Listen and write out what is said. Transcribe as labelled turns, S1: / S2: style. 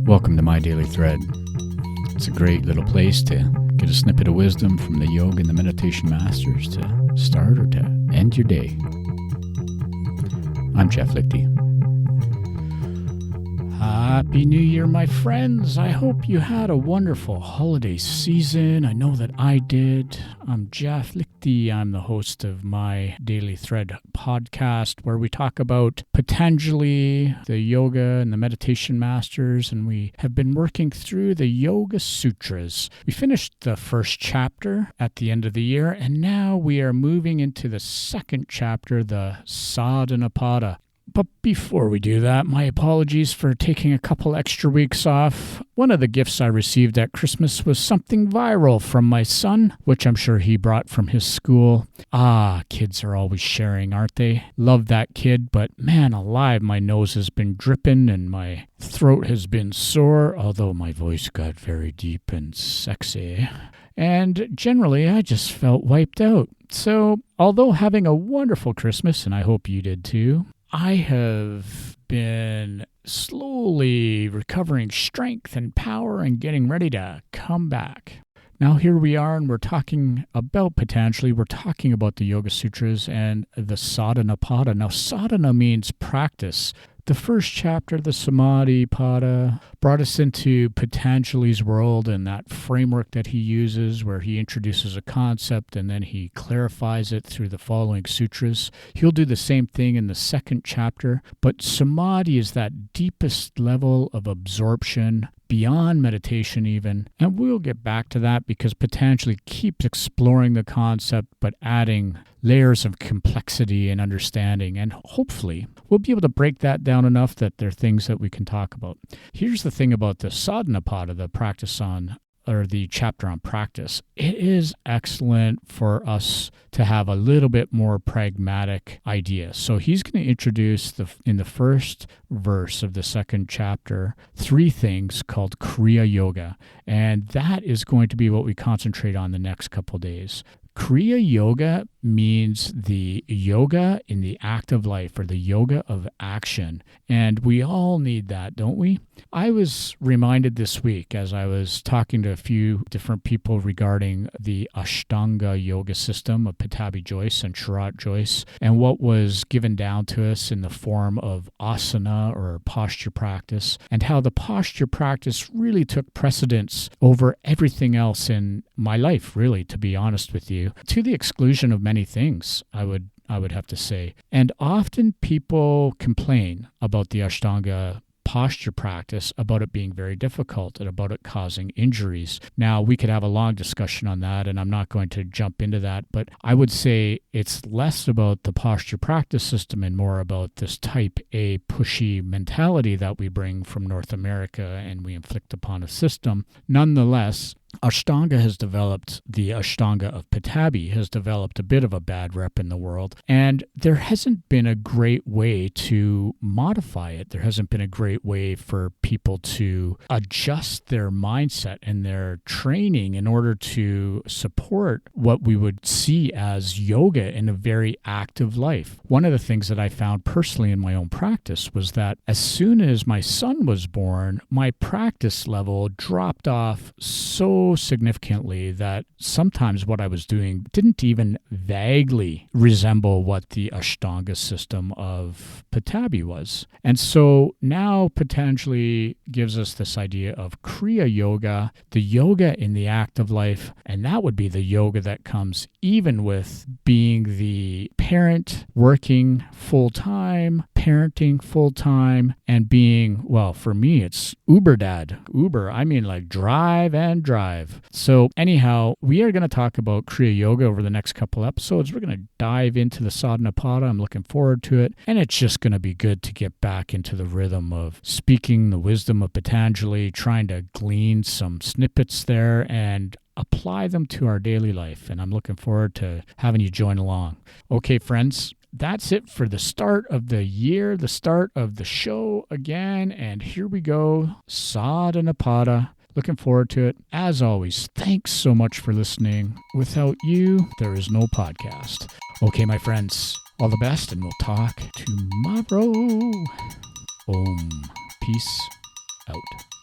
S1: Welcome to My Daily Thread. It's a great little place to get a snippet of wisdom from the yoga and the meditation masters to start or to end your day. I'm Jeff Lichty. Happy New Year, my friends. I hope you had a wonderful holiday season. I know that I did. I'm Jeff Lichty. I'm the host of My Daily Thread podcast, where we talk about Patanjali, the yoga and the meditation masters, and we have been working through the Yoga Sūtras. We finished the first chapter at the end of the year, and now we are moving into the second chapter, the Sadhana Pada. But before we do that, my apologies for taking a couple extra weeks off. One of the gifts I received at Christmas was something viral from my son, which I'm sure he brought from his school. Kids are always sharing, aren't they? Love that kid, but man alive, my nose has been dripping and my throat has been sore, although my voice got very deep and sexy. And generally, I just felt wiped out. So, although having a wonderful Christmas, and I hope you did too, I have been slowly recovering strength and power and getting ready to come back. Now here we are, and we're talking about Patanjali. We're talking about the Yoga Sutras and the Sadhana Pada. Now sadhana means practice. The first chapter, the Samādhi Pada, brought us into Patanjali's world and that framework that he uses, where he introduces a concept and then he clarifies it through the following sutras. He'll do the same thing in the second chapter, but Samādhi is that deepest level of absorption, beyond meditation even, and we'll get back to that because Patanjali keeps exploring the concept but adding layers of complexity and understanding, and hopefully we'll be able to break that down enough that there are things that we can talk about. Here's the thing about the Sadhana Pada, the practice on, or the chapter on practice. It is excellent for us to have a little bit more pragmatic idea. So he's going to introduce in the first verse of the second chapter 3 things called Kriyā Yoga, and that is going to be what we concentrate on the next couple days. Kriyā Yoga means the yoga in the active life, or the yoga of action. And we all need that, don't we? I was reminded this week as I was talking to a few different people regarding the Ashtanga yoga system of Pattabhi Jois and Sharat Jois, and what was given down to us in the form of asana, or posture practice, and how the posture practice really took precedence over everything else in my life, really, to be honest with you, to the exclusion of many things, I would have to say. And often people complain about the Ashtanga posture practice, about it being very difficult and about it causing injuries. Now, we could have a long discussion on that, and I'm not going to jump into that, but I would say it's less about the posture practice system and more about this type A pushy mentality that we bring from North America and we inflict upon a system. Nonetheless, Ashtanga has developed, the Ashtanga of Pattabhi has developed a bit of a bad rep in the world, and there hasn't been a great way to modify it. There hasn't been a great way for people to adjust their mindset and their training in order to support what we would see as yoga in a very active life. One of the things that I found personally in my own practice was that as soon as my son was born, my practice level dropped off so significantly that sometimes what I was doing didn't even vaguely resemble what the Ashtanga system of Pattabhi was. And so now Patanjali gives us this idea of Kriyā Yoga, the yoga in the active life, and that would be the yoga that comes even with being the parent working full-time, parenting full-time, and being, well, for me, it's Uber dad. Uber, I mean like drive and drive. So anyhow, we are going to talk about Kriyā Yoga over the next couple episodes. We're going to dive into the Sadhana Pada. I'm looking forward to it. And it's just going to be good to get back into the rhythm of speaking the wisdom of Patanjali, trying to glean some snippets there and apply them to our daily life. And I'm looking forward to having you join along. Okay, friends. That's it for the start of the year, the start of the show again. And here we go. Sādhana Pada. Looking forward to it. As always, thanks so much for listening. Without you, there is no podcast. Okay, my friends, all the best, and we'll talk tomorrow. Om. Peace out.